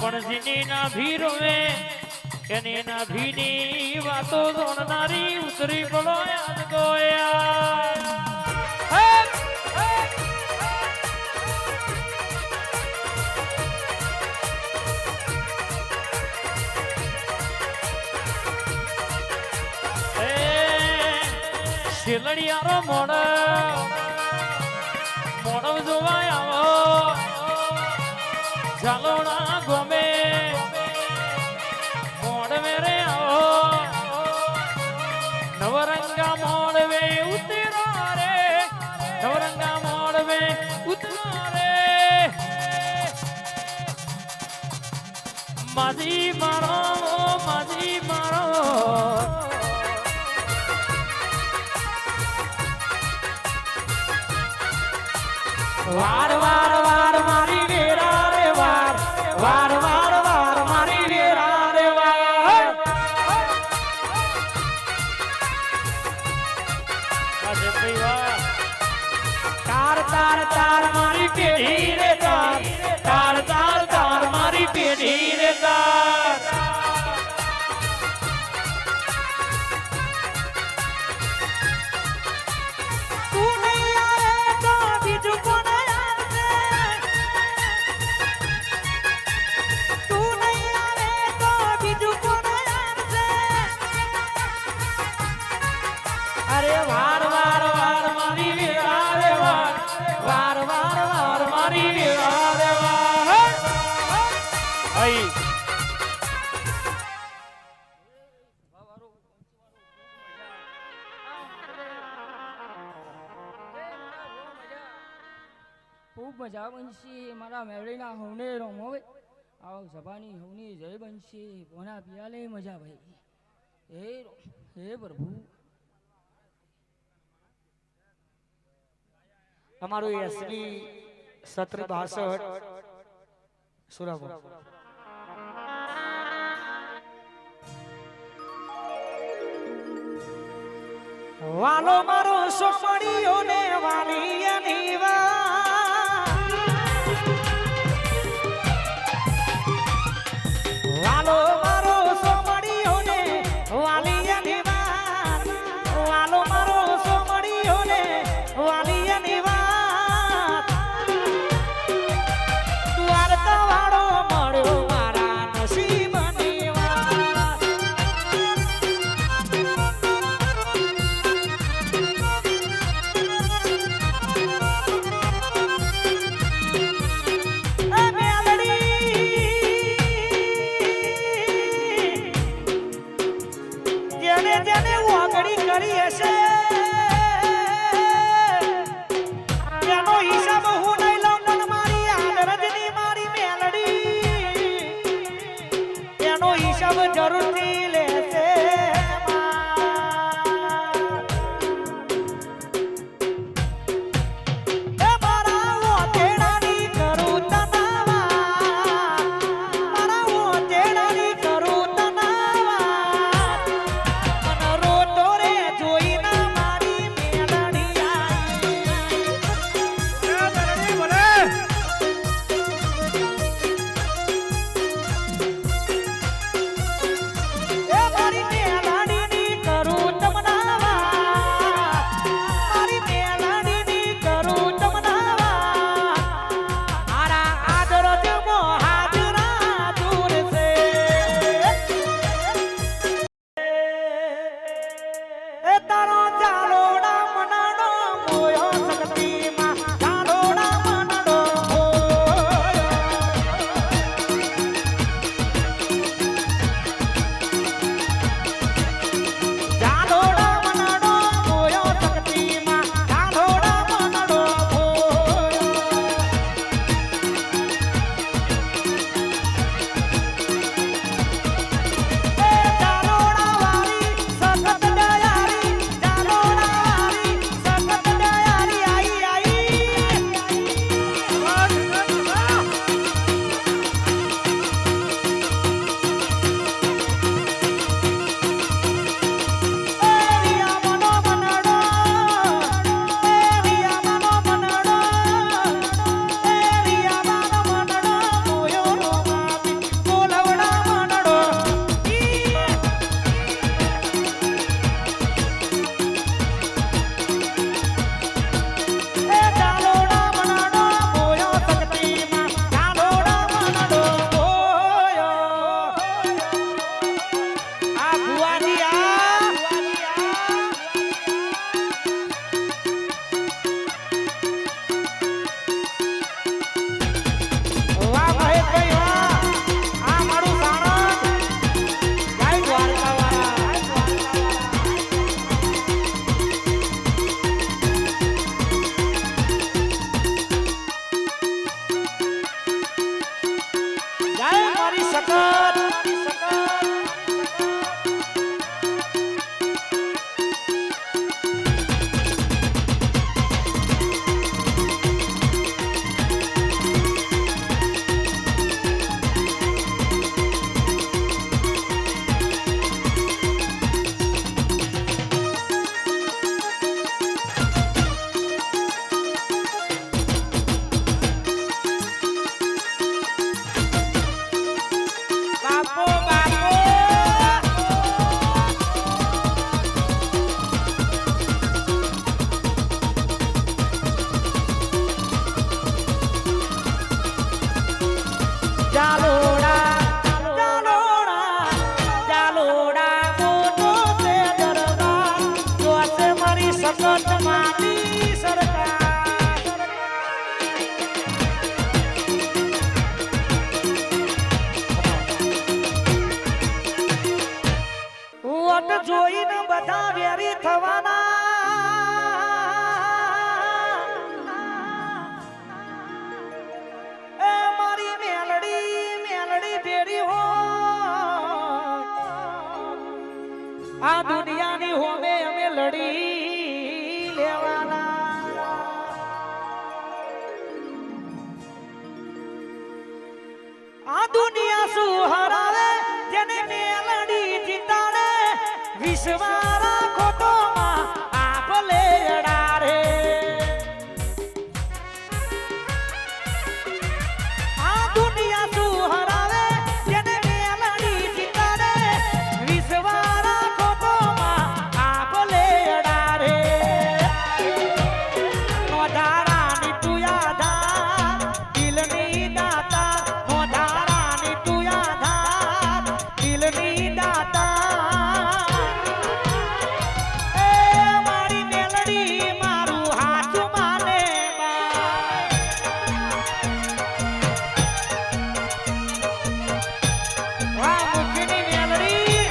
પણ જેની ના ભીરોવે એની ના ભીની વાતો જોડનારી ઉતરી પડો યાદ ગોયા શેલડિયારો મોડો જોવા આવો ઝાલોડા ગોમે મોડવે રે આવો નવરંગા મોડવે ઉતરો રે નવરંગા મોડવે ઉતરો રે માજી મારો વાર વાર વાર મારી વેરા રે વાર વાર વાર વાર મારી વેરા રે વાર તાર તાર તાર મારી પેઢી રે તાર તાર તાર તાર મારી પેઢી રે તાર અરે વાર વાર વાર મારી વેરા રે વાર વાર વાર વાર મારી વેરા રે વાર આઈ ખૂબ મજા બનશે મારા મેળીના હવને રમ હવે આવ સભાની હવની જય બનશે કોના પિયાલે મજા ભાઈ હે પ્રભુ અમારું એસબી 1762 સુરાપુર વાલો મારો સોમણીઓ ને વાલિયાની વાલો મારો સોમણીઓ ને વાલિયાની વાલો મારો સોમણીઓ ને વાલિયાની જરૂરથી લેશે જોઈ ના થવાના એ મારી મેલડી ભેરી હો આ દુનિયાની હોમે અમે લડી લેવાના આ દુનિયા શું હરાવે જેને મેલડી જીતાડે વિશ્વા રાખો તો આપલે અડારે આ દુનિયા શું હરાવે જેને મેલડી જીતાડે વિશ્વા રાખો તો આપલે અડારે નોધારાની તું યાદા દિલની દાતા નોધારાની તું યાદા દિલની દાતા એ મારી મેલડી મારું હાચું માને વાહ મુખની મેલડી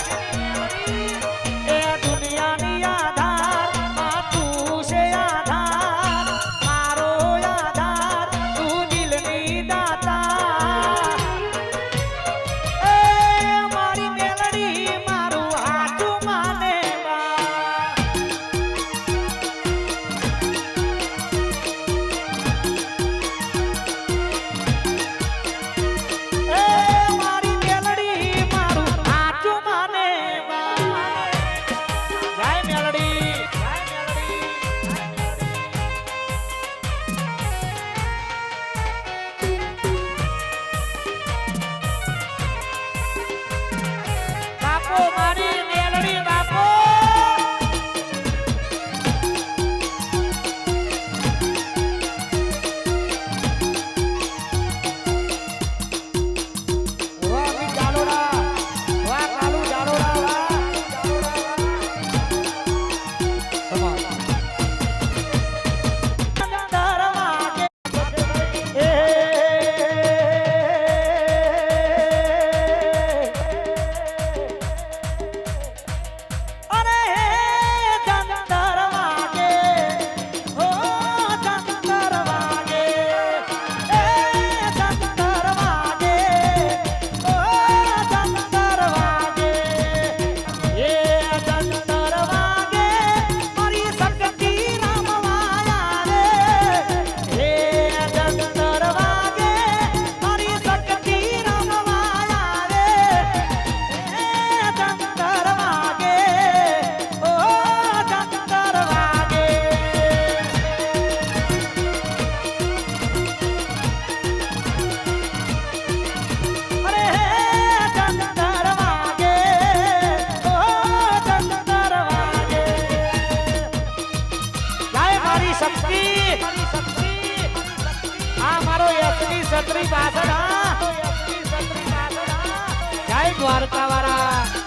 એ દુનિયાની આધાર માં તું છે આધાર મારો આધાર તું દિલની દાતા એ મારી મેલડી મારું હાચું માને એ મારી મેલડી મારું હાચું માને જય મેલડી બાપો મારી મેલડી બાપો વાહ મી જાલોડા વાહ કાલુ જાલોડા વાહ દરવાજે એ અરે ચંદર વાગે ઓ ચંદર વાગે એ ચંદર વાગે ઓ ચંદર વાગે એ ચંદર વાગે મારી શક્તિ રમવાયા રે એ ચંદર વાગે મારી શક્તિ રમવાયા રે એ ચંદર વાગે ઓ ચંદર વાગે અરે ચંદર વાગે ઓ ચંદર વાગે જાય મારી શક્તિ આ મારો યશની છત્રી પાછળ જય દ્વારકા વાળા